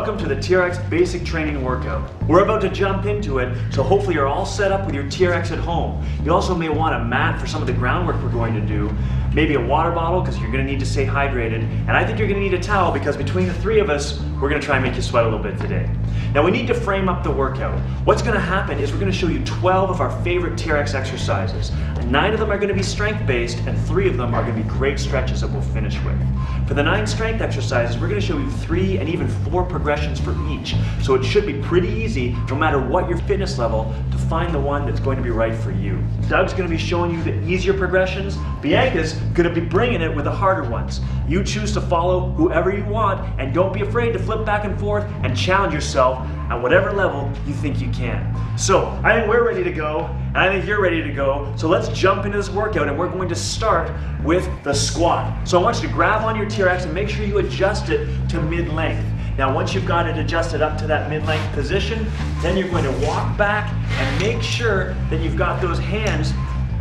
Welcome to the Trx Basic Training workout. We're about to jump into it, so hopefully you're all set up with your Trx at home. You also may want a mat for some of the groundwork we're going to do, maybe a water bottle because you're going to need to stay hydrated, and I think you're going to need a towel because between the three of us, we're going to try and make you sweat a little bit today. Now we need to frame up the workout. What's going to happen is we're going to show you 12 of our favorite Trx exercises. 9 of them are going to be strength-based, and 3 of them are going to be great stretches that we'll finish with. For the 9 strength exercises, we're going to show you 3 and even 4 progressions for each. So it should be pretty easy, no matter what your fitness level, to find the one that's going to be right for you. Doug's going to be showing you the easier progressions. Bianca's going to be bringing it with the harder ones. You choose to follow whoever you want, and don't be afraid to flip back and forth and challenge yourself at whatever level you think you can. So I think we're ready to go, and I think you're ready to go. So let's jump into this workout, and we're going to start with the squat. So I want you to grab on your Trx and make sure you adjust it to mid-length. Now once you've got it adjusted up to that mid-length position, then you're going to walk back and make sure that you've got those hands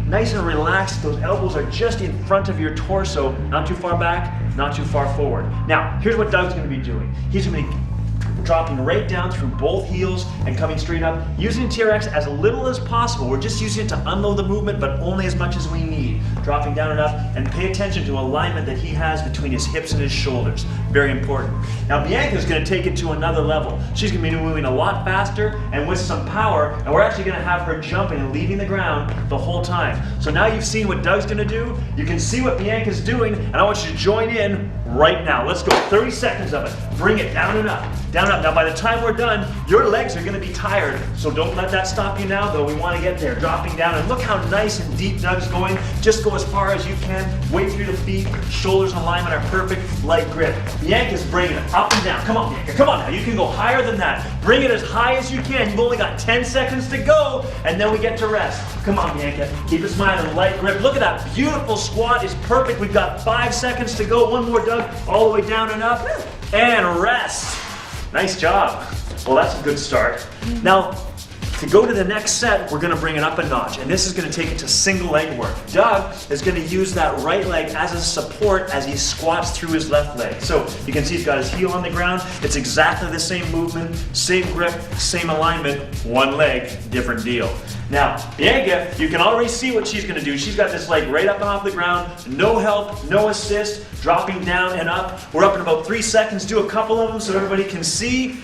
nice and relaxed. Those elbows are just in front of your torso, not too far back, not too far forward. Now, here's what Doug's going to be doing. He's going to be dropping right down through both heels and coming straight up, using Trx as little as possible. We're just using it to unload the movement, but only as much as we need. Dropping down and up, and pay attention to alignment that he has between his hips and his shoulders. Very important. Now Bianca's going to take it to another level. She's going to be moving a lot faster and with some power, and we're actually going to have her jumping and leaving the ground the whole time. So now you've seen what Doug's going to do, you can see what Bianca's doing, and I want you to join in right now. Let's go, 30 seconds of it. Bring it down and up, down and up. Now by the time we're done, your legs are going to be tired, so don't let that stop you now, though. We want to get there. Dropping down, and look how nice and deep Doug's going. Just go as far as you can, weight through the feet, shoulders in alignment are perfect, light grip. Bianca's bringing it up and down. Come on, Bianca, come on now. You can go higher than that. Bring it as high as you can. You've only got 10 seconds to go, and then we get to rest. Come on, Bianca. Keep it smiling, light grip. Look at that beautiful squat. It's perfect. We've got 5 seconds to go. One more, Doug. All the way down and up, and rest. Nice job. Well, that's a good start. Now, to go to the next set, we're going to bring it up a notch, and this is going to take it to single leg work. Doug is going to use that right leg as a support as he squats through his left leg. So you can see he's got his heel on the ground. It's exactly the same movement, same grip, same alignment, one leg, different deal. Now, Bianca, you can already see what she's going to do. She's got this leg right up and off the ground, no help, no assist, dropping down and up. We're up in about 3 seconds. Do a couple of them so everybody can see.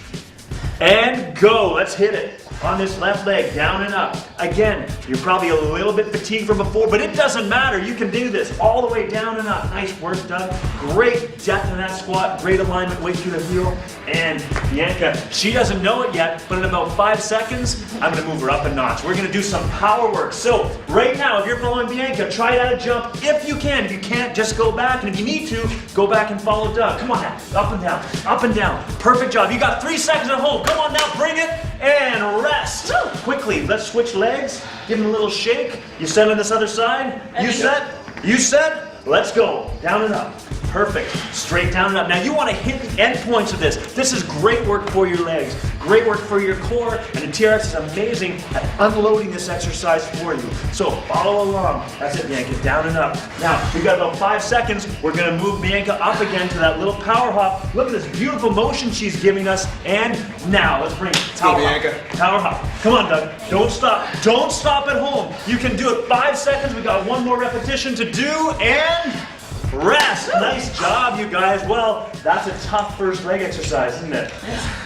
And go. Let's hit it. On this left leg, down and up. Again, you're probably a little bit fatigued from before, but it doesn't matter. You can do this all the way down and up. Nice work, Doug. Great depth in that squat, great alignment, weight through the heel. And Bianca, she doesn't know it yet, but in about 5 seconds, I'm gonna move her up a notch. We're gonna do some power work. So right now, if you're following Bianca, try that jump if you can. If you can't, just go back, and if you need to, go back and follow Doug. Come on now, up and down, up and down. Perfect job. You got 3 seconds at home. Come on now, bring it, and rest. Quickly, let's switch legs. Give him a little shake. You set on this other side. You set. You set. Let's go. Down and up. Perfect. Straight down and up. Now you want to hit the end points of this. This is great work for your legs. Great work for your core. And the Trx is amazing at unloading this exercise for you. So follow along. That's it, Bianca. Down and up. Now, we've got about 5 seconds. We're going to move Bianca up again to that little power hop. Look at this beautiful motion she's giving us. And now, let's bring it. Tower hop. Tower hop. Come on, Doug. Don't stop. Don't stop at home. You can do it. 5 seconds. We got 1 more repetition to do. And rest. Nice job, you guys. Well, that's a tough first leg exercise, isn't it?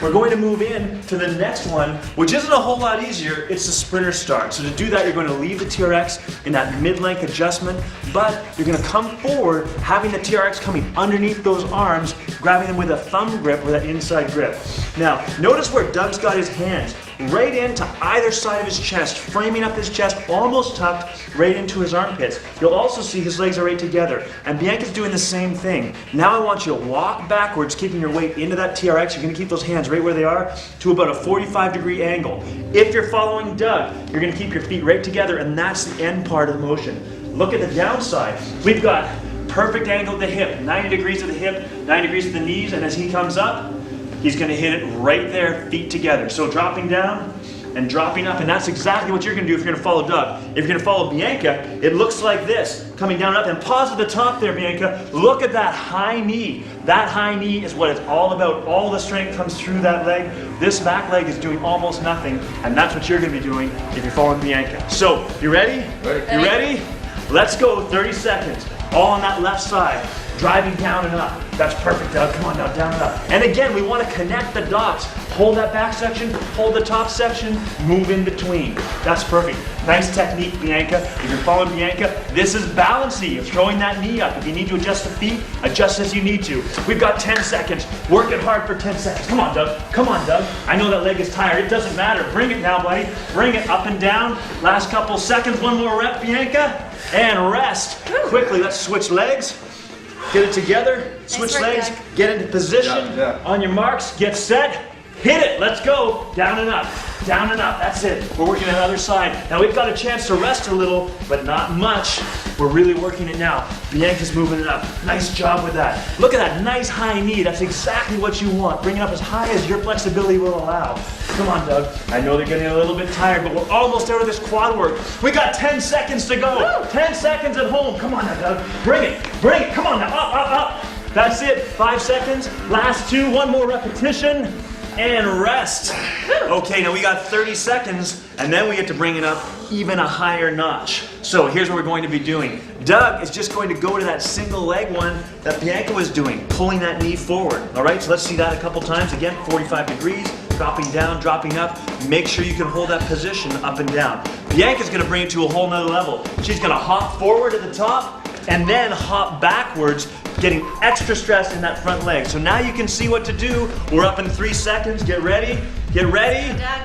We're going to move in to the next one, which isn't a whole lot easier. It's the sprinter start. So to do that, you're going to leave the Trx in that mid-length adjustment, but you're going to come forward, having the Trx coming underneath those arms, grabbing them with a thumb grip or that inside grip. Now, notice where Doug's got his hands right into either side of his chest, framing up his chest, almost tucked right into his armpits. You'll also see his legs are right together. And Bianca's doing the same thing. Now I want you to walk backwards, keeping your weight into that Trx. You're going to keep those hands right where they are to about a 45-degree angle. If you're following Doug, you're going to keep your feet right together, and that's the end part of the motion. Look at the downside. We've got perfect angle at the hip, 90 degrees at the hip, 90 degrees at the knees, and as he comes up, he's going to hit it right there, feet together. So dropping down and dropping up, and that's exactly what you're going to do if you're going to follow Doug. If you're going to follow Bianca, it looks like this, coming down up, and pause at the top there, Bianca. Look at that high knee. That high knee is what it's all about. All the strength comes through that leg. This back leg is doing almost nothing, and that's what you're gonna be doing if you're following Bianca. So, you ready? Ready. You ready? Let's go, 30 seconds. All on that left side, driving down and up. That's perfect, Doug. Come on now, down and up. And again, we want to connect the dots. Hold that back section, hold the top section, move in between. That's perfect. Nice technique, Bianca. If you're following Bianca, this is balancy. You're throwing that knee up. If you need to adjust the feet, adjust as you need to. We've got 10 seconds. Work it hard for 10 seconds. Come on, Doug. Come on, Doug. I know that leg is tired. It doesn't matter. Bring it now, buddy. Bring it up and down. Last couple seconds. One more rep, Bianca. And rest. Quickly, let's switch legs. Get it together. Switch legs. Get into position. On your marks. Get set. Hit it. Let's go. Down and up. Down and up. That's it. We're working on the other side. Now we've got a chance to rest a little, but not much. We're really working it now. Bianca's moving it up. Nice job with that. Look at that nice high knee. That's exactly what you want. Bring it up as high as your flexibility will allow. Come on, Doug. I know they're getting a little bit tired, but we're almost out of this quad work. We got 10 seconds to go. Woo! 10 seconds at home. Come on now, Doug. Bring it. Bring it. Come on now. Up, up, up. That's it. 5 seconds. Last 2. One more repetition. And rest. Okay, now we got 30 seconds, and then we get to bring it up even a higher notch. So here's what we're going to be doing. Doug is just going to go to that single leg one that Bianca was doing, pulling that knee forward. All right, so let's see that a couple times. Again, 45 degrees, dropping down, dropping up. Make sure you can hold that position up and down. Bianca's gonna bring it to a whole nother level. She's gonna hop forward at the top, and then hop backwards, getting extra stress in that front leg. So now you can see what to do. We're up in 3 seconds. Get ready,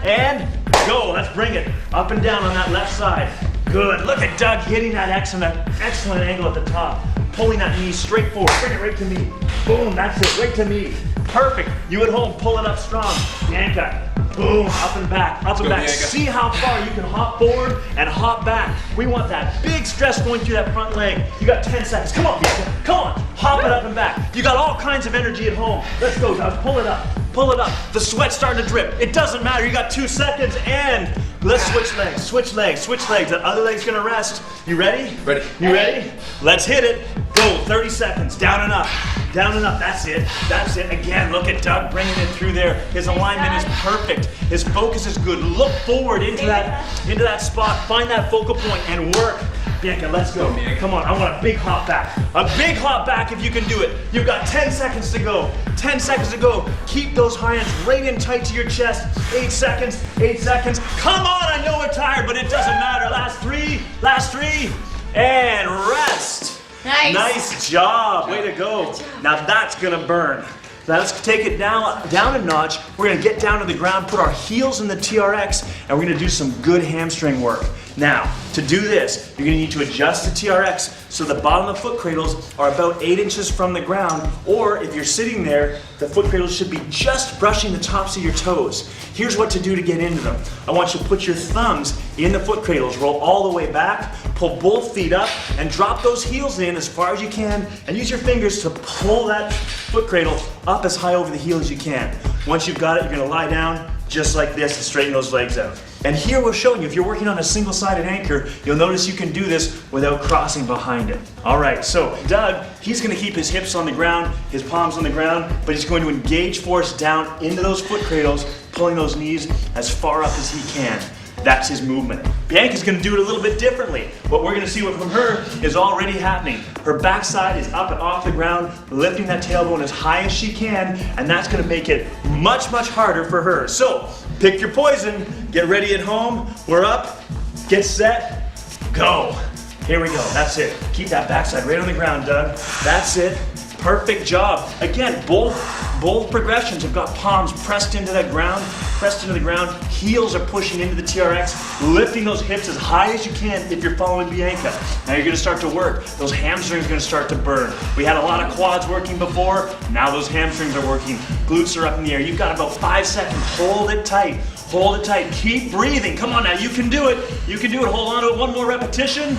and go. Let's bring it up and down on that left side. Good. Look at Doug hitting that excellent angle at the top. Pulling that knee straight forward. Bring it right to me. Boom, that's it, right to me. Perfect. You at home, pull it up strong. Bianca. Boom, up and back, up and back. Bianca. See how far you can hop forward and hop back. We want that big stress going through that front leg. You got 10 seconds. Come on, Bianca. Come on. Hop it up and back. You got all kinds of energy at home. Let's go, Doug. Pull it up. Pull it up. The sweat's starting to drip. It doesn't matter. You got 2 seconds, and let's switch legs. Switch legs. Switch legs. That other leg's gonna rest. You ready? Ready. You ready? Let's hit it. Go. 30 seconds. Down and up. Down and up. That's it. That's it. Again, look at Doug bringing it through there. His alignment is perfect. His focus is good. Look forward into that spot. Find that focal point and work. Bianca, let's go. Come on, I want a big hop back. A big hop back if you can do it. You've got 10 seconds to go. 10 seconds to go. Keep those hands right in tight to your chest. 8 seconds, 8 seconds. Come on, I know we're tired, but it doesn't matter. Last three, and rest. Nice. Nice job. Way to go. Now that's gonna burn. Now let's take it down a notch. We're gonna get down to the ground, put our heels in the TRX, and we're gonna do some good hamstring work. Now, to do this, you're gonna need to adjust the TRX so the bottom of the foot cradles are about 8 inches from the ground, or if you're sitting there, the foot cradles should be just brushing the tops of your toes. Here's what to do to get into them. I want you to put your thumbs in the foot cradles, roll all the way back, pull both feet up, and drop those heels in as far as you can, and use your fingers to pull that foot cradle up as high over the heel as you can. Once you've got it, you're gonna lie down just like this and straighten those legs out. And here we're showing you, if you're working on a single-sided anchor, you'll notice you can do this without crossing behind it. All right, so Doug, he's gonna keep his hips on the ground, his palms on the ground, but he's going to engage force down into those foot cradles, pulling those knees as far up as he can. That's his movement. Bianca's gonna do it a little bit differently. What we're gonna see from her is already happening. Her backside is up and off the ground, lifting that tailbone as high as she can, and that's gonna make it much, much harder for her. So, pick your poison, get ready at home, we're up, get set, go. Here we go, that's it. Keep that backside right on the ground, Doug. That's it, perfect job. Again, both progressions have got palms pressed into the ground, heels are pushing into the TRX, lifting those hips as high as you can if you're following Bianca. Now you're gonna start to work. Those hamstrings are gonna start to burn. We had a lot of quads working before, now those hamstrings are working. Glutes are up in the air. You've got about 5 seconds, hold it tight. Hold it tight, keep breathing. Come on now, you can do it. You can do it, hold on to it, one more repetition.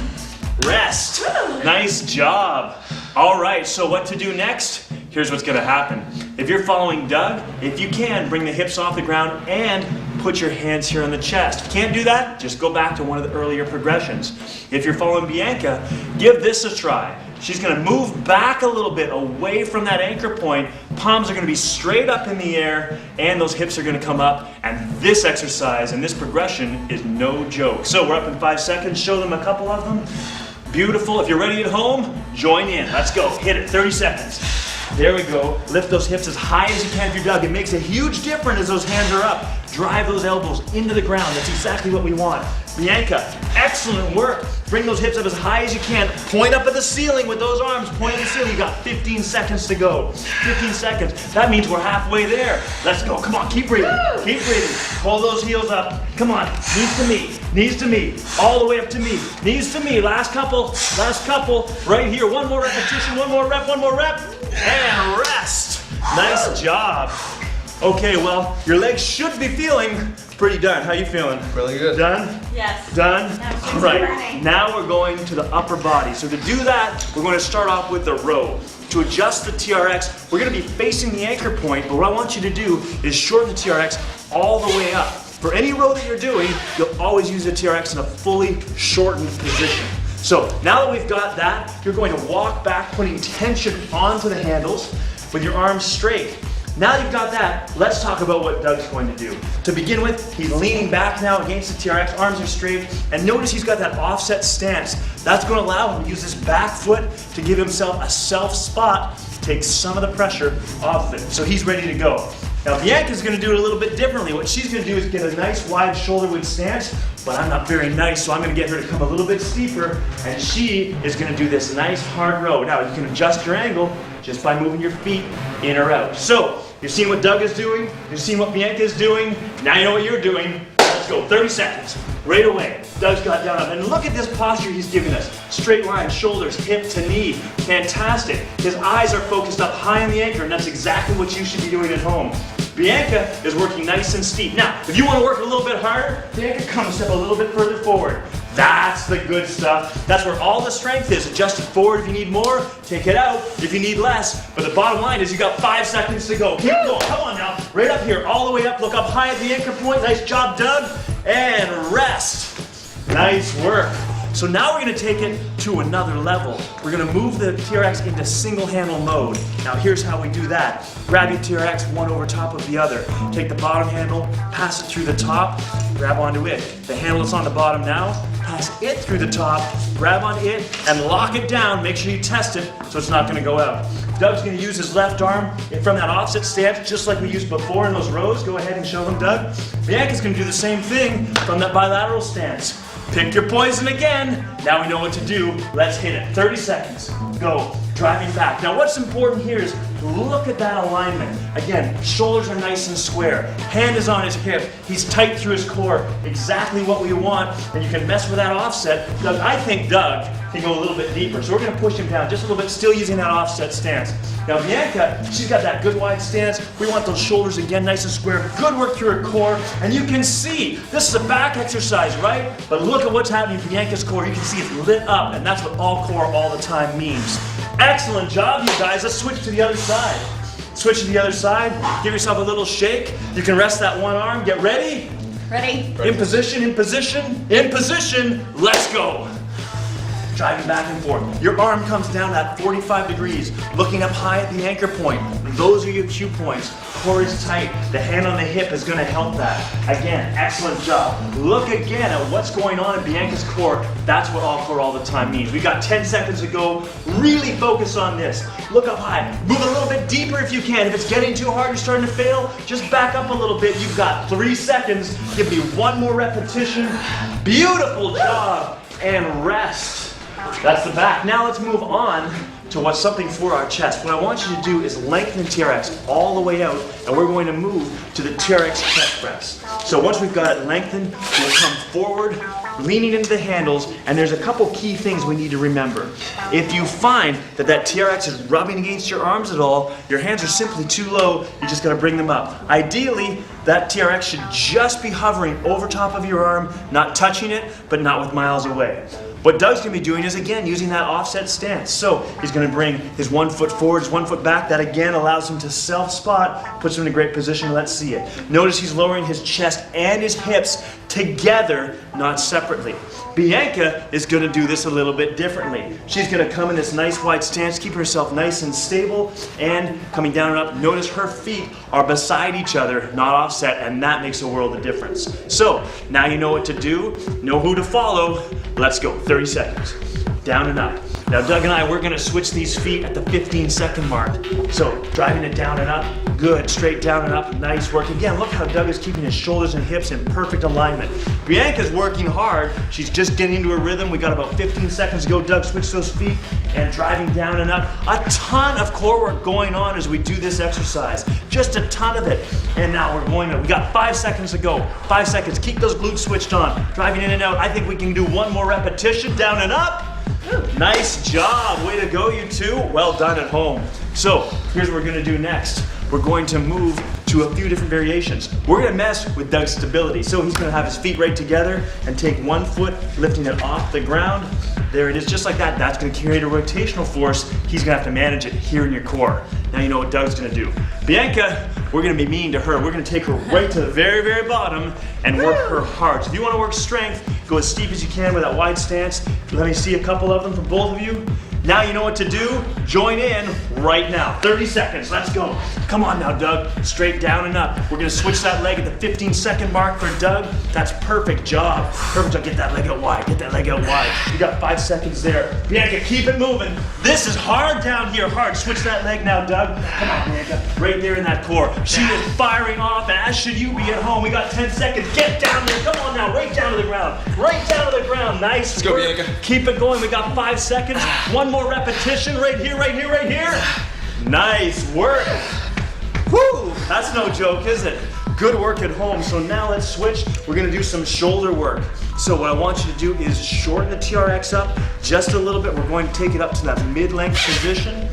Rest, nice job. All right, so what to do next? Here's what's gonna happen. If you're following Doug, if you can, bring the hips off the ground and put your hands here on the chest. If you can't do that, just go back to one of the earlier progressions. If you're following Bianca, give this a try. She's going to move back a little bit away from that anchor point. Palms are going to be straight up in the air, and those hips are going to come up. And this exercise and this progression is no joke. So we're up in 5 seconds. Show them a couple of them. Beautiful. If you're ready at home, join in. Let's go. Hit it. 30 seconds. There we go. Lift those hips as high as you can if you're Doug. It makes a huge difference as those hands are up. Drive those elbows into the ground. That's exactly what we want. Bianca, excellent work. Bring those hips up as high as you can. Point up at the ceiling with those arms. Point at the ceiling. You got 15 seconds to go. 15 seconds. That means we're halfway there. Let's go. Come on. Keep breathing. Keep breathing. Pull those heels up. Come on. Knees to me. Knees to me. All the way up to me. Knees to me. Last couple. Last couple. Right here. One more repetition. One more rep. One more rep. And rest. Nice job. Okay, well, your legs should be feeling pretty done. How you feeling? Really good. Done? Yes. Done? All right, now we're going to the upper body. So to do that, we're going to start off with the row. To adjust the TRX, we're going to be facing the anchor point, but what I want you to do is shorten the TRX all the way up. For any row that you're doing, you'll always use the TRX in a fully shortened position. So now that we've got that, you're going to walk back, putting tension onto the handles with your arms straight. Now you've got that, let's talk about what Doug's going to do. To begin with, he's leaning back now against the TRX, arms are straight, and notice he's got that offset stance. That's going to allow him to use his back foot to give himself a self spot, take some of the pressure off of it. So he's ready to go. Now Bianca's going to do it a little bit differently. What she's going to do is get a nice wide shoulder width stance, but I'm not very nice, so I'm going to get her to come a little bit steeper, and she is going to do this nice hard row. Now you can adjust your angle just by moving your feet in or out. So, you've seen what Doug is doing, you've seen what Bianca is doing, now you know what you're doing. Let's go, 30 seconds, right away. Doug's got down up, and look at this posture he's giving us. Straight line, shoulders, hip to knee, fantastic. His eyes are focused up high on the anchor, and that's exactly what you should be doing at home. Bianca is working nice and steep. Now, if you want to work a little bit harder, Bianca, come a step a little bit further forward. That's the good stuff. That's where all the strength is. Adjust it forward if you need more, take it out if you need less. But the bottom line is you got 5 seconds to go. Keep going, come on now. Right up here, all the way up, look up high at the anchor point. Nice job, Doug. And rest. Nice work. So now we're going to take it to another level. We're going to move the TRX into single handle mode. Now here's how we do that. Grab your TRX one over top of the other. Take the bottom handle, pass it through the top, grab onto it. The handle that's on the bottom now, pass it through the top, grab on it, and lock it down. Make sure you test it so it's not going to go out. Doug's going to use his left arm from that offset stance just like we used before in those rows. Go ahead and show them, Doug. Bianca's going to do the same thing from that bilateral stance. Pick your poison again. Now we know what to do. Let's hit it. 30 seconds. Go. Driving back. Now what's important here is look at that alignment. Again, shoulders are nice and square. Hand is on his hip. He's tight through his core. Exactly what we want. And you can mess with that offset. Doug, I think Doug can go a little bit deeper. So we're going to push him down just a little bit, still using that offset stance. Now Bianca, she's got that good wide stance. We want those shoulders again nice and square. Good work through her core. And you can see, this is a back exercise, right? But look at what's happening in Bianca's core. You can see it's lit up. And that's what all core all the time means. Excellent job, you guys. Let's switch to the other side. Switch to the other side. Give yourself a little shake. You can rest that one arm. Get ready. Ready. In position, in position, in position. Let's go. Driving back and forth. Your arm comes down at 45 degrees, looking up high at the anchor point. Those are your cue points. Core is tight. The hand on the hip is going to help that. Again, excellent job. Look again at what's going on in Bianca's core. That's what all core all the time means. We got 10 seconds to go. Really focus on this. Look up high. Move a little bit deeper if you can. If it's getting too hard, you're starting to fail, just back up a little bit. You've got 3 seconds. Give me one more repetition. Beautiful job. And rest. That's the back. Now let's move on to what's something for our chest. What I want you to do is lengthen TRX all the way out, and we're going to move to the TRX chest press. So once we've got it lengthened, we'll come forward, leaning into the handles, and there's a couple key things we need to remember. If you find that that TRX is rubbing against your arms at all, your hands are simply too low, you just gotta bring them up. Ideally, that TRX should just be hovering over top of your arm, not touching it, but not with miles away. What Doug's gonna be doing is, again, using that offset stance. So he's gonna bring his 1 foot forward, his 1 foot back. That again allows him to self-spot, puts him in a great position. Let's see it. Notice he's lowering his chest and his hips together, not separately. Bianca is gonna do this a little bit differently. She's gonna come in this nice wide stance, keep herself nice and stable, and coming down and up. Notice her feet are beside each other, not offset, and that makes a world of difference. So now you know what to do, know who to follow. Let's go, 30 seconds, down and up. Now Doug and I, we're gonna switch these feet at the 15-second mark. So driving it down and up, good, straight down and up, nice work. Again, look how Doug is keeping his shoulders and hips in perfect alignment. Bianca's working hard, she's just getting into her rhythm. We got about 15 seconds to go. Doug, switch those feet and driving down and up. A ton of core work going on as we do this exercise, just a ton of it. And now we got 5 seconds to go. 5 seconds, keep those glutes switched on, driving in and out. I think we can do one more repetition, down and up. Nice job, way to go you two. Well done at home. So here's what we're gonna do next. We're going to move to a few different variations. We're gonna mess with Doug's stability. So he's gonna have his feet right together and take 1 foot, lifting it off the ground. There it is, just like that. That's gonna create a rotational force. He's gonna have to manage it here in your core. Now you know what Doug's gonna do. Bianca, we're gonna be mean to her. We're gonna take her right to the very, very bottom and work her hard. So if you wanna work strength, go as steep as you can with that wide stance. Let me see a couple of them from both of you. Now you know what to do. Join in right now. 30 seconds, let's go. Come on now, Doug. Straight down and up. We're gonna switch that leg at the 15-second mark for Doug. That's perfect job. Perfect job, get that leg out wide, get that leg out wide. You got 5 seconds there. Bianca, keep it moving. This is hard down here, hard. Switch that leg now, Doug. Come on, Bianca. Right there in that core. She is firing off, and as should you be at home. We got 10 seconds. Get down there, come on now. Right down to the ground. Right down to the ground, nice. Let's go, Bianca. Keep it going, we got 5 seconds. One more repetition, right here, right here, right here. Nice work. Woo, that's no joke, is it? Good work at home. So now let's switch. We're gonna do some shoulder work. So what I want you to do is shorten the TRX up just a little bit. We're going to take it up to that mid-length position.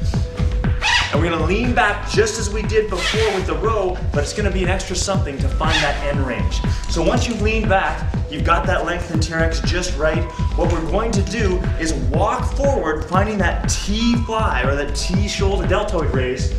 And we're gonna lean back just as we did before with the row, but it's gonna be an extra something to find that end range. So once you've leaned back, you've got that length in TRX just right. What we're going to do is walk forward, finding that T fly or that T shoulder deltoid raise.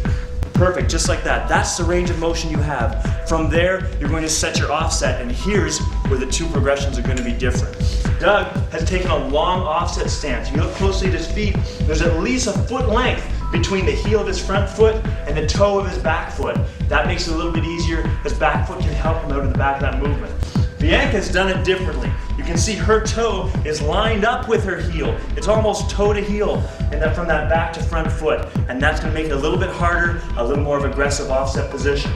Perfect, just like that. That's the range of motion you have. From there, you're going to set your offset, and here's where the two progressions are going to be different. Doug has taken a long offset stance. If you look closely at his feet, there's at least a foot length between the heel of his front foot and the toe of his back foot. That makes it a little bit easier. His back foot can help him out of the back of that movement. Bianca's done it differently. You can see her toe is lined up with her heel. It's almost toe to heel, and then from that back to front foot. And that's gonna make it a little bit harder, a little more of an aggressive offset position.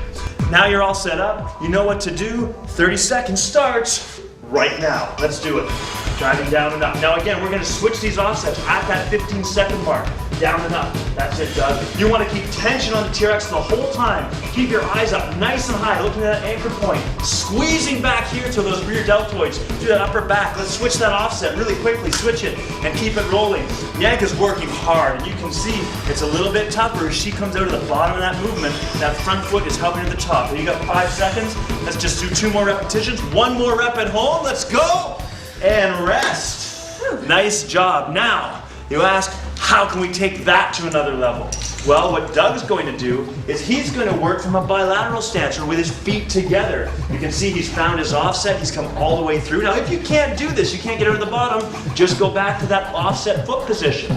Now you're all set up, you know what to do. 30 seconds starts right now. Let's do it. Driving down and up. Now again, we're gonna switch these offsets at that 15-second mark. Down and up. That's it, Doug. You want to keep tension on the TRX the whole time. Keep your eyes up nice and high, looking at that anchor point. Squeezing back here to those rear deltoids, through that upper back. Let's switch that offset really quickly. Switch it and keep it rolling. Bianca's working hard, and you can see it's a little bit tougher as she comes out of the bottom of that movement. That front foot is helping her to the top. And you got 5 seconds. Let's just do 2 more repetitions. 1 more rep at home. Let's go. And rest. Nice job. Now, you ask, how can we take that to another level? Well, what Doug's going to do is he's going to work from a bilateral stance or with his feet together. You can see he's found his offset. He's come all the way through. Now, if you can't do this, you can't get out of the bottom, just go back to that offset foot position.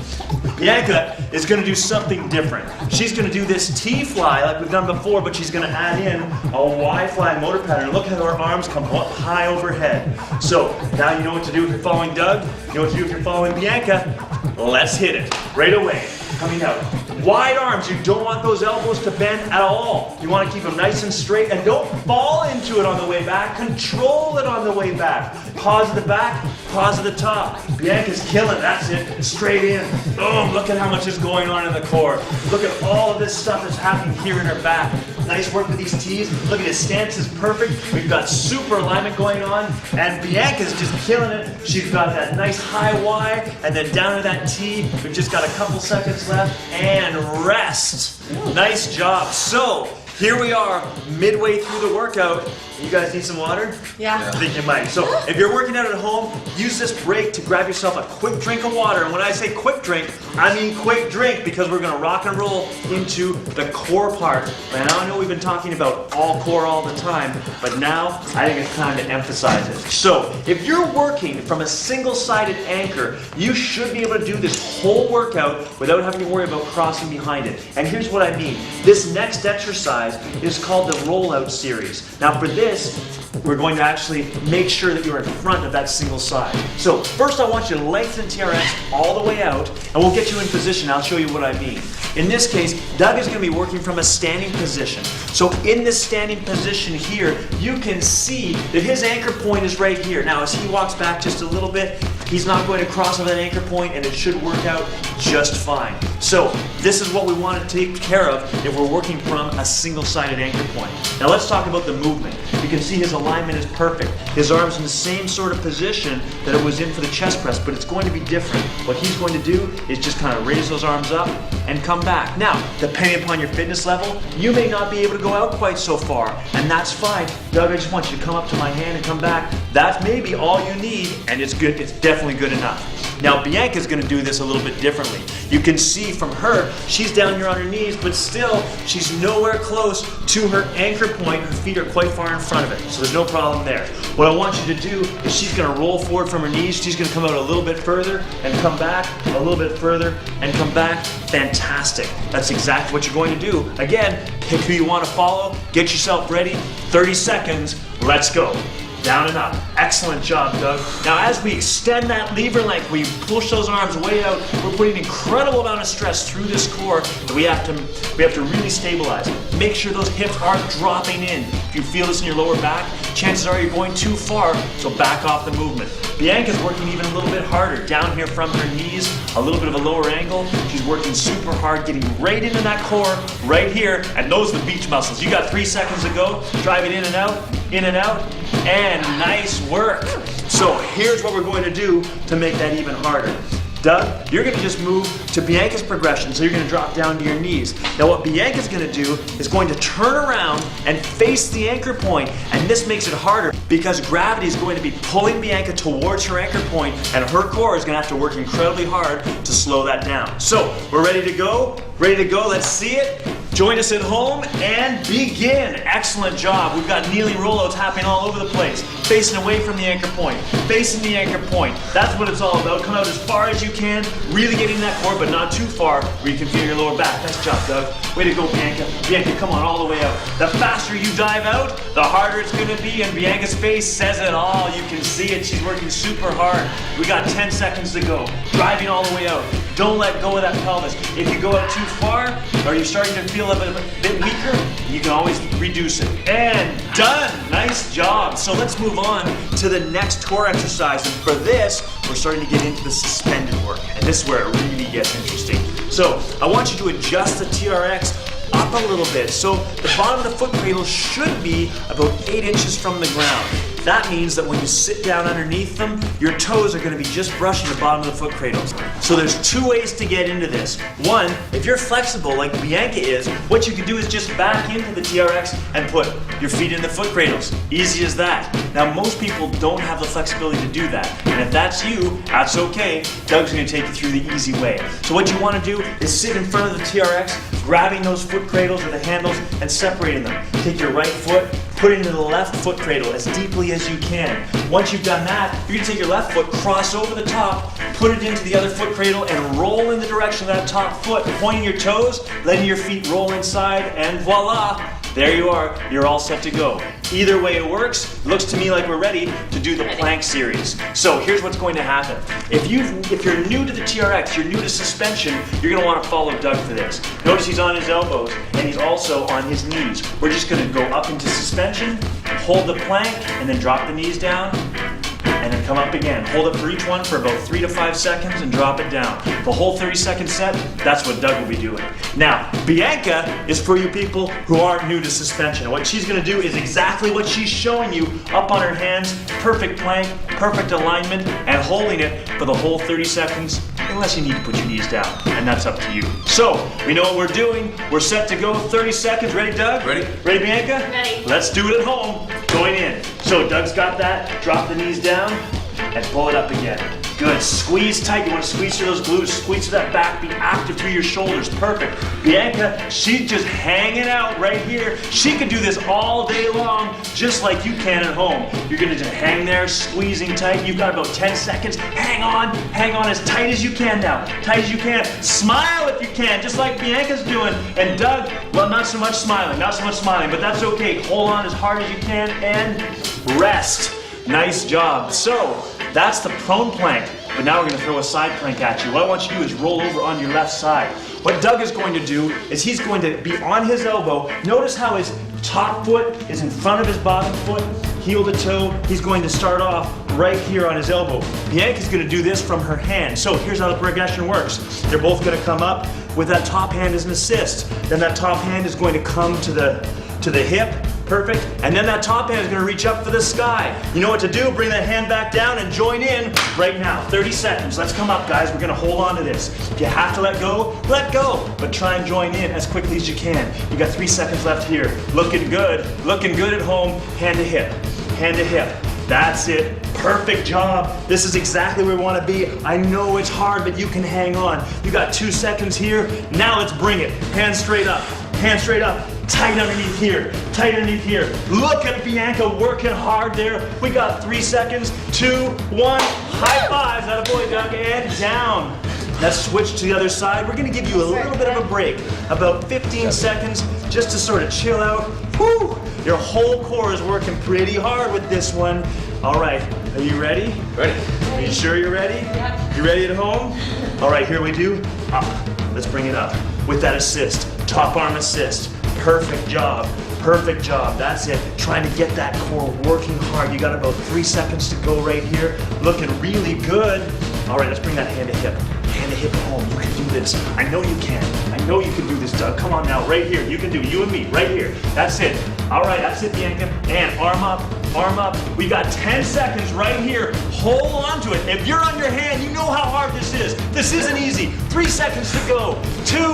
Bianca is going to do something different. She's going to do this T-fly like we've done before, but she's going to add in a Y-fly motor pattern. Look how her arms come up high overhead. So now you know what to do if you're following Doug. You know what to do if you're following Bianca. Let's hit it right away. Coming out. Wide arms. You don't want those elbows to bend at all. You want to keep them nice and straight, and don't fall into it on the way back. Control it on the way back. Pause at the back, pause at the top. Bianca's killing. That's it. Straight in. Boom. Look at how much is going on in the core. Look at all of this stuff that's happening here in her back. Nice work with these T's. Look at his stance is perfect. We've got super alignment going on, and Bianca's just killing it. She's got that nice high Y, and then down to that T. We've just got a couple seconds left, and rest. Nice job. So here we are, midway through the workout. You guys need some water? Yeah. I think you might. So if you're working out at home, use this break to grab yourself a quick drink of water. And when I say quick drink, I mean quick drink, because we're gonna rock and roll into the core part. And I know we've been talking about all core all the time, but now I think it's time to emphasize it. So if you're working from a single-sided anchor, you should be able to do this whole workout without having to worry about crossing behind it. And here's what I mean. This next exercise is called the rollout series. Now for this, we're going to actually make sure that you're in front of that single side. So first I want you to lengthen TRX all the way out, and we'll get you in position. I'll show you what I mean. In this case, Doug is going to be working from a standing position. So in this standing position here, you can see that his anchor point is right here. Now as he walks back just a little bit, he's not going to cross over that anchor point, and it should work out just fine. So this is what we want to take care of if we're working from a single-sided anchor point. Now let's talk about the movement. You can see his alignment is perfect. His arm's in the same sort of position that it was in for the chest press, but it's going to be different. What he's going to do is just kind of raise those arms up and come back. Now, depending upon your fitness level, you may not be able to go out quite so far, and that's fine. Doug, I just want you to come up to my hand and come back. That's maybe all you need, and it's good. It's definitely good enough. Now, Bianca's going to do this a little bit differently. You can see from her, she's down here on her knees, but still, she's nowhere close to her anchor point. Her feet are quite far in front of it, so there's no problem there. What I want you to do is she's going to roll forward from her knees. She's going to come out a little bit further and come back, a little bit further and come back. Fantastic. That's exactly what you're going to do. Again, pick who you want to follow. Get yourself ready. 30 seconds. Let's go. Down and up. Excellent job, Doug. Now as we extend that lever length, we push those arms way out, we're putting an incredible amount of stress through this core that we have to really stabilize. Make sure those hips aren't dropping in. If you feel this in your lower back, chances are you're going too far, so back off the movement. Bianca's working even a little bit harder. Down here from her knees, a little bit of a lower angle. She's working super hard, getting right into that core, right here, and those are the beach muscles. You got 3 seconds to go. Drive it in and out, and nice work. So here's what we're going to do to make that even harder. Doug, you're going to just move to Bianca's progression, so you're going to drop down to your knees. Now what Bianca's going to do is going to turn around and face the anchor point, and this makes it harder because gravity is going to be pulling Bianca towards her anchor point, and her core is going to have to work incredibly hard to slow that down. So we're ready to go? Ready to go? Let's see it. Join us at home and begin. Excellent job. We've got kneeling rollouts happening all over the place. Facing away from the anchor point. Facing the anchor point. That's what it's all about. Come out as far as you can. Really getting that core, but not too far where you can feel your lower back. Nice job, Doug. Way to go, Bianca. Bianca, come on, all the way out. The faster you dive out, the harder it's going to be, and Bianca's face says it all. You can see it. She's working super hard. We got 10 seconds to go. Driving all the way out. Don't let go of that pelvis. If you go out too far, or you're starting to feel a bit weaker, you can always reduce it. And done! Nice job. So let's move on to the next core exercise. And for this, we're starting to get into the suspended work. And this is where it really gets interesting. So I want you to adjust the TRX up a little bit. So the bottom of the foot cradle should be about 8 inches from the ground. That means that when you sit down underneath them, your toes are going to be just brushing the bottom of the foot cradles. So there's 2 ways to get into this. One, if you're flexible like Bianca is, what you can do is just back into the TRX and put your feet in the foot cradles. Easy as that. Now most people don't have the flexibility to do that. And if that's you, that's okay. Doug's going to take you through the easy way. So what you want to do is sit in front of the TRX, grabbing those foot cradles or the handles and separating them. Take your right foot, put it into the left foot cradle as deeply as you can. Once you've done that, you're going to take your left foot, cross over the top, put it into the other foot cradle, and roll in the direction of that top foot, pointing your toes, letting your feet roll inside, and voila! There you are, you're all set to go. Either way it works, it looks to me like we're ready to do the plank series. So here's what's going to happen. If you're new to the TRX, you're new to suspension, you're going to want to follow Doug for this. Notice he's on his elbows and he's also on his knees. We're just going to go up into suspension, hold the plank, and then drop the knees down, and then come up again. Hold it for each one for about 3 to 5 seconds and drop it down. The whole 30-second set, that's what Doug will be doing. Now, Bianca is for you people who aren't new to suspension. What she's gonna do is exactly what she's showing you, up on her hands, perfect plank, perfect alignment, and holding it for the whole 30 seconds unless you need to put your knees down, and that's up to you. So, we know what we're doing. We're set to go, 30 seconds. Ready, Doug? Ready. Ready, Bianca? Ready. Let's do it at home. Join in. So, Doug's got that. Drop the knees down and pull it up again. Good. Squeeze tight. You want to squeeze through those glutes, squeeze through that back, be active through your shoulders. Perfect. Bianca, she's just hanging out right here. She could do this all day long, just like you can at home. You're going to just hang there, squeezing tight. You've got about 10 seconds. Hang on as tight as you can now. Tight as you can. Smile if you can, just like Bianca's doing. And Doug, well, not so much smiling, but that's okay. Hold on as hard as you can and rest. Nice job. So, that's the prone plank, but now we're going to throw a side plank at you. What I want you to do is roll over on your left side. What Doug is going to do is he's going to be on his elbow. Notice how his top foot is in front of his bottom foot, heel to toe. He's going to start off right here on his elbow. Bianca's going to do this from her hand. So here's how the progression works. They're both going to come up with that top hand as an assist. Then that top hand is going to come to the hip. Perfect. And then that top hand is going to reach up for the sky. You know what to do. Bring that hand back down and join in right now. 30 seconds. Let's come up, guys. We're going to hold on to this. If you have to let go, let go. But try and join in as quickly as you can. You got 3 seconds left here. Looking good. Looking good at home. Hand to hip. Hand to hip. That's it. Perfect job. This is exactly where we want to be. I know it's hard, but you can hang on. You got 2 seconds here. Now let's bring it. Hands straight up. Hands straight up. Tight underneath here. Tight underneath here. Look at Bianca working hard there. We got 3 seconds. 2, 1. High fives. Attaboy, Doug. And down. Let's switch to the other side. We're going to give you a little bit of a break. About 15 seconds just to sort of chill out. Whew. Your whole core is working pretty hard with this one. All right. Are you ready? Ready. Are you sure you're ready? Yeah. You ready at home? All right, here we do. Up. Let's bring it up with that assist. Top arm assist. Perfect job. Perfect job. That's it. Trying to get that core working hard. You got about 3 seconds to go right here. Looking really good. All right, let's bring that hand to hip. Hand to hip at home. You can do this. I know you can. I know you can do this, Doug. Come on now, right here. You can do it. You and me, right here. That's it. All right, that's it, Bianca. And arm up, arm up. We got 10 seconds right here. Hold on to it. If you're on your hand, you know how hard this is. This isn't easy. 3 seconds to go. 2,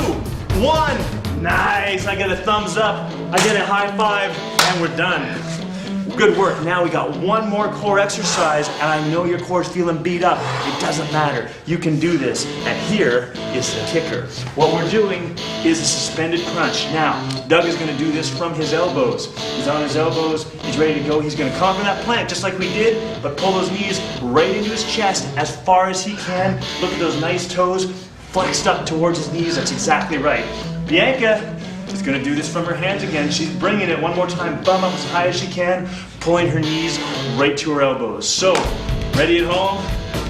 1. Nice. I get a thumbs up. I get a high five, and we're done. Good work. Now we got one more core exercise, and I know your core is feeling beat up. It doesn't matter. You can do this. And here is the kicker. What we're doing is a suspended crunch. Now, Doug is going to do this from his elbows. He's on his elbows. He's ready to go. He's going to come from that plank just like we did, but pull those knees right into his chest as far as he can. Look at those nice toes flexed up towards his knees. That's exactly right. Bianca is going to do this from her hands again. She's bringing it one more time, bum up as high as she can, pulling her knees right to her elbows. So, ready at home?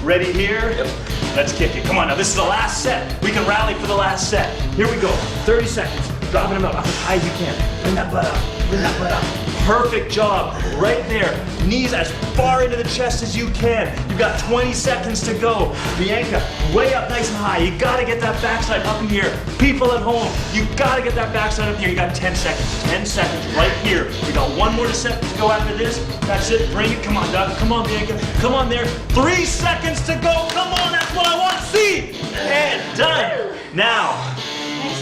Ready here? Yep. Let's kick it. Come on now, this is the last set. We can rally for the last set. Here we go. 30 seconds. Dropping them up as high as you can. Bring that butt up. Bring that butt up. Perfect job. Right there. Knees as far into the chest as you can. You've got 20 seconds to go. Bianca, way up nice and high. You gotta get that backside up in here. People at home, you gotta get that backside up here. You got 10 seconds. 10 seconds right here. We got one more set to go after this. That's it. Bring it. Come on, Doug. Come on, Bianca. Come on there. 3 seconds to go. Come on. That's what I want to see. And done. Now,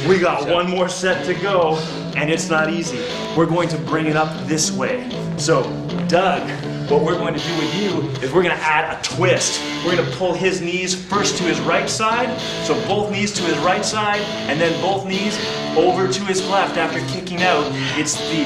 we got one more set to go, and it's not easy. We're going to bring it up this way. So, Doug, what we're going to do with you is we're going to add a twist. We're going to pull his knees first to his right side, so both knees to his right side, and then both knees over to his left after kicking out. It's the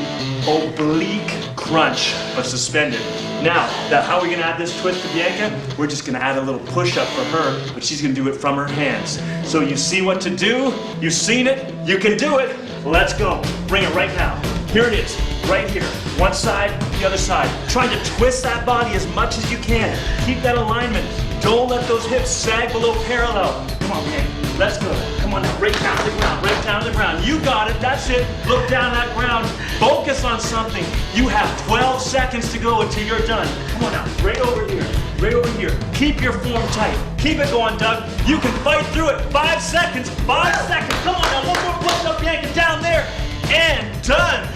oblique crunch, but suspended. Now, how are we going to add this twist to Bianca? We're just going to add a little push-up for her, but she's going to do it from her hands. So you see what to do, you've seen it, you can do it. Let's go. Bring it right now. Here it is, right here. One side, the other side. Trying to twist that body as much as you can. Keep that alignment. Don't let those hips sag below parallel. Come on, Bianca. Let's go. Come on now, right down to the ground, right down to the ground. You got it, that's it. Look down that ground. Focus on something. You have 12 seconds to go until you're done. Come on now, right over here, right over here. Keep your form tight. Keep it going, Doug. You can fight through it. 5 seconds, 5 seconds. Come on now, one more push up, Bianca, down there. And done.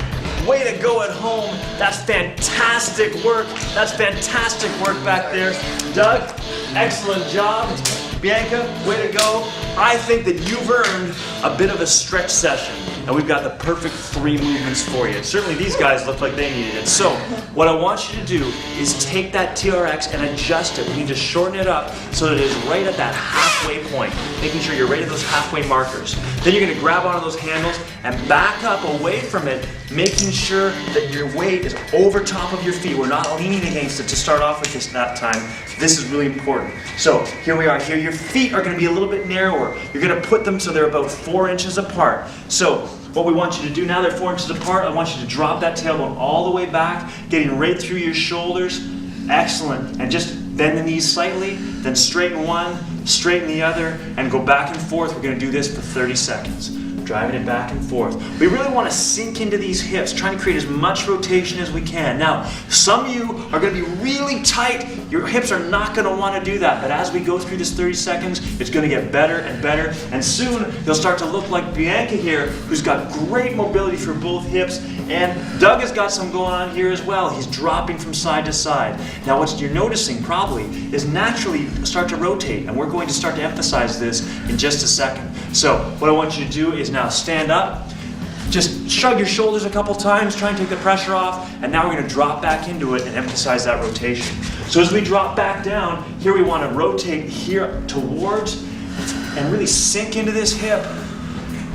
Way to go at home. That's fantastic work. That's fantastic work back there. Doug, excellent job. Bianca, way to go. I think that you've earned a bit of a stretch session, and we've got the perfect 3 movements for you. Certainly these guys look like they needed it. So what I want you to do is take that TRX and adjust it. We need to shorten it up so that it is right at that halfway point, making sure you're right at those halfway markers. Then you're gonna grab onto those handles and back up away from it, making sure that your weight is over top of your feet. We're not leaning against it to start off with this that time. This is really important. So here we are. Here your feet are going to be a little bit narrower. You're going to put them so they're about 4 inches apart. So what we want you to do now, they're 4 inches apart, I want you to drop that tailbone all the way back, getting right through your shoulders. Excellent. And just bend the knees slightly, then straighten one, straighten the other, and go back and forth. We're going to do this for 30 seconds. Driving it back and forth. We really want to sink into these hips, trying to create as much rotation as we can. Now, some of you are going to be really tight. Your hips are not going to want to do that, but as we go through this 30 seconds, it's going to get better and better, and soon they'll start to look like Bianca here, who's got great mobility for both hips, and Doug has got some going on here as well. He's dropping from side to side. Now, what you're noticing probably is naturally start to rotate, and we're going to start to emphasize this in just a second. So, what I want you to do is now stand up, just shrug your shoulders a couple times, try and take the pressure off, and now we're going to drop back into it and emphasize that rotation. So as we drop back down, here we want to rotate here towards and really sink into this hip.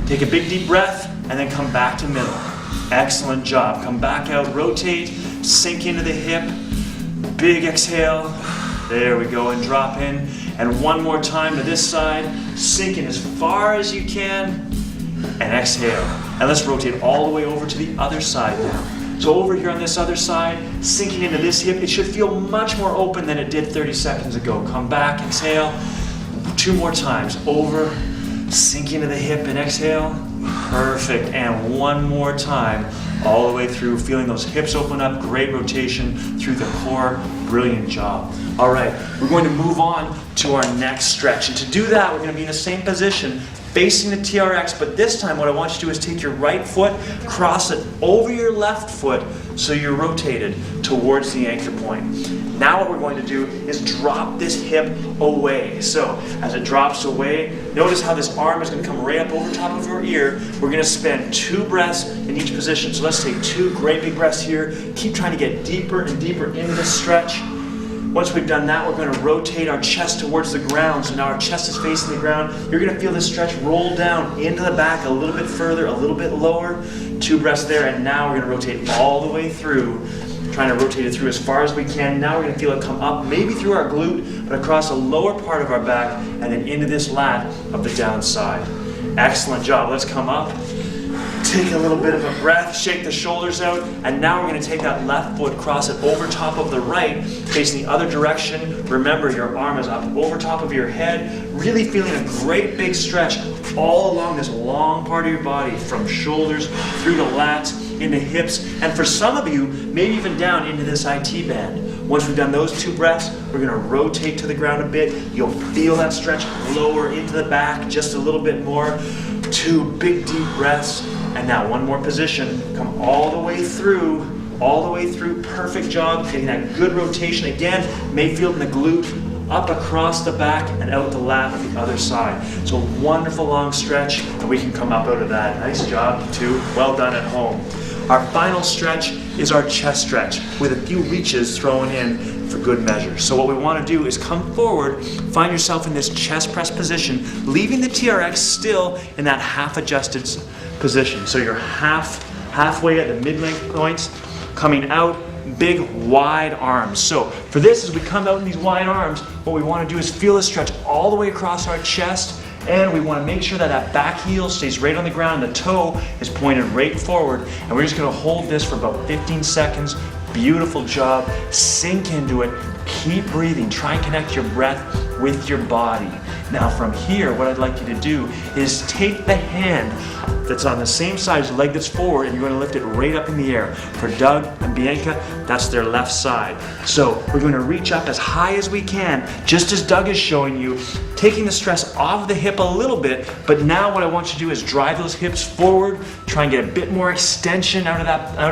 Take a big deep breath and then come back to middle. Excellent job. Come back out, rotate, sink into the hip, big exhale. There we go, and drop in. And one more time to this side, sink in as far as you can, and exhale. And let's rotate all the way over to the other side now. So over here on this other side, sinking into this hip, it should feel much more open than it did 30 seconds ago. Come back, exhale. 2 more times. Over, sink into the hip and exhale. Perfect. And one more time, all the way through, feeling those hips open up, great rotation through the core. Brilliant job. All right, we're going to move on to our next stretch. And to do that, we're going to be in the same position, facing the TRX, but this time what I want you to do is take your right foot, cross it over your left foot so you're rotated towards the anchor point. Now what we're going to do is drop this hip away. So as it drops away, notice how this arm is going to come right up over top of your ear. We're going to spend 2 breaths in each position. So let's take 2 great big breaths here. Keep trying to get deeper and deeper into the stretch. Once we've done that, we're going to rotate our chest towards the ground. So now our chest is facing the ground. You're going to feel this stretch roll down into the back a little bit further, a little bit lower. 2 breaths there, and now we're going to rotate all the way through, trying to rotate it through as far as we can. Now we're going to feel it come up, maybe through our glute, but across the lower part of our back, and then into this lat of the downside. Excellent job. Let's come up. Take a little bit of a breath, shake the shoulders out, and now we're going to take that left foot, cross it over top of the right, facing the other direction. Remember, your arm is up over top of your head, really feeling a great big stretch all along this long part of your body, from shoulders through to lats, into hips, and for some of you, maybe even down into this IT band. Once we've done those 2 breaths, we're going to rotate to the ground a bit. You'll feel that stretch lower into the back just a little bit more. 2 big deep breaths. And now one more position. Come all the way through. Perfect job. Getting that good rotation. Again, may feel in the glute, up across the back and out the lat of the other side. So wonderful long stretch, and we can come up out of that. Nice job, you 2. Well done at home. Our final stretch is our chest stretch, with a few reaches thrown in for good measure. So what we want to do is come forward, find yourself in this chest press position, leaving the TRX still in that half adjusted position. So you're halfway at the mid-length points, coming out, big wide arms. So for this, as we come out in these wide arms, what we want to do is feel the stretch all the way across our chest, and we want to make sure that that back heel stays right on the ground, the toe is pointed right forward, and we're just going to hold this for about 15 seconds. Beautiful job. Sink into it. Keep breathing. Try and connect your breath with your body. Now from here, what I'd like you to do is take the hand that's on the same side as the leg that's forward, and you're going to lift it right up in the air. For Doug and Bianca, that's their left side. So we're going to reach up as high as we can, just as Doug is showing you, taking the stress off of the hip a little bit, but now what I want you to do is drive those hips forward, try and get a bit more extension out of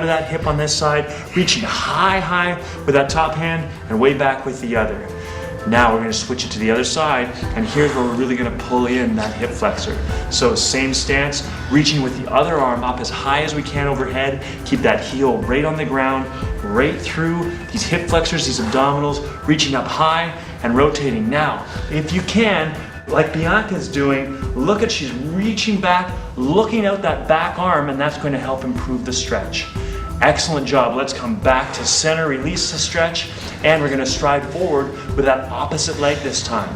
that hip on this side, reaching high with that top hand and way back with the other. Now we're going to switch it to the other side, and here's where we're really going to pull in that hip flexor. So same stance, reaching with the other arm up as high as we can overhead. Keep that heel right on the ground, right through these hip flexors, these abdominals, reaching up high and rotating. Now, if you can, like Bianca's doing, look at, she's reaching back, looking out that back arm, and that's going to help improve the stretch. Excellent job. Let's come back to center, release the stretch, and we're going to stride forward with that opposite leg this time.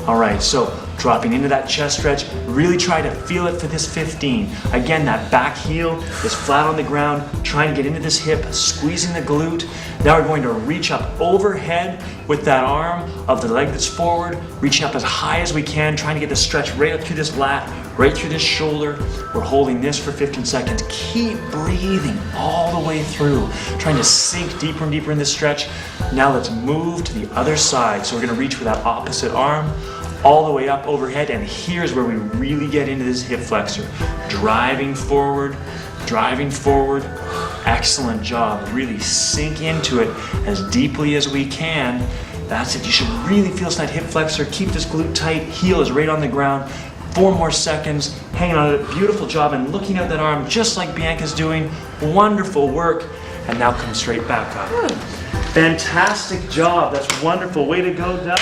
All right, so dropping into that chest stretch, really try to feel it for this 15. Again, that back heel is flat on the ground, trying to get into this hip, squeezing the glute. Now we're going to reach up overhead with that arm of the leg that's forward, reaching up as high as we can, trying to get the stretch right up through this lat, right through this shoulder. We're holding this for 15 seconds. Keep breathing all the way through, trying to sink deeper and deeper in this stretch. Now let's move to the other side. So we're going to reach with that opposite arm all the way up overhead, and here's where we really get into this hip flexor. Driving forward, excellent job. Really sink into it as deeply as we can. That's it, you should really feel that hip flexor. Keep this glute tight, heel is right on the ground. 4 more seconds, hanging on it, beautiful job, and looking at that arm just like Bianca's doing. Wonderful work, and now come straight back up. Good. Fantastic job, that's wonderful. Way to go, Doug.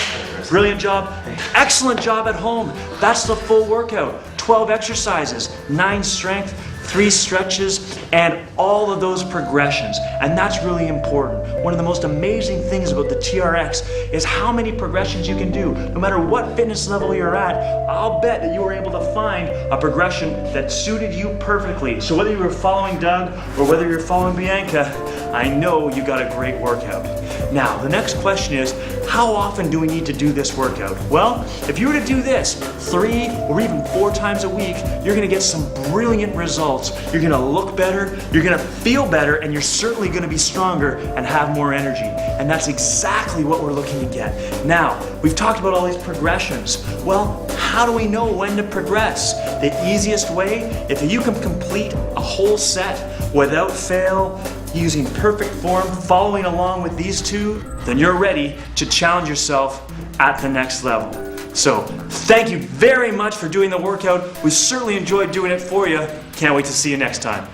Brilliant job. Excellent job at home. That's the full workout. 12 exercises, 9 strength, 3 stretches, and all of those progressions. And that's really important. One of the most amazing things about the TRX is how many progressions you can do. No matter what fitness level you're at, I'll bet that you were able to find a progression that suited you perfectly. So whether you were following Doug or whether you're following Bianca, I know you got a great workout. Now, the next question is, how often do we need to do this workout? Well, if you were to do this 3 or even 4 times a week, you're gonna get some brilliant results. You're gonna look better, you're gonna feel better, and you're certainly gonna be stronger and have more energy. And that's exactly what we're looking to get. Now, we've talked about all these progressions. Well, how do we know when to progress? The easiest way, if you can complete a whole set without fail, using perfect form, following along with these 2, then you're ready to challenge yourself at the next level. So, thank you very much for doing the workout. We certainly enjoyed doing it for you. Can't wait to see you next time.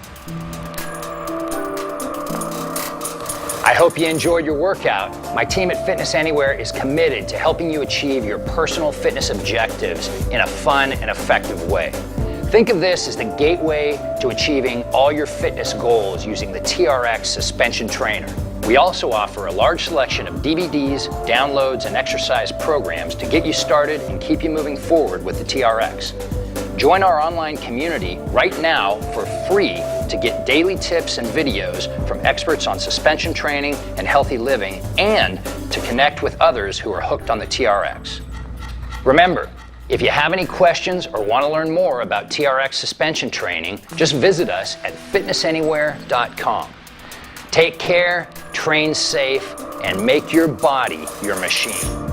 I hope you enjoyed your workout. My team at Fitness Anywhere is committed to helping you achieve your personal fitness objectives in a fun and effective way. Think of this as the gateway to achieving all your fitness goals using the TRX suspension trainer. We also offer a large selection of DVDs, downloads, and exercise programs to get you started and keep you moving forward with the TRX. Join our online community right now for free to get daily tips and videos from experts on suspension training and healthy living, and to connect with others who are hooked on the TRX. Remember, if you have any questions or want to learn more about TRX suspension training, just visit us at fitnessanywhere.com. Take care, train safe, and make your body your machine.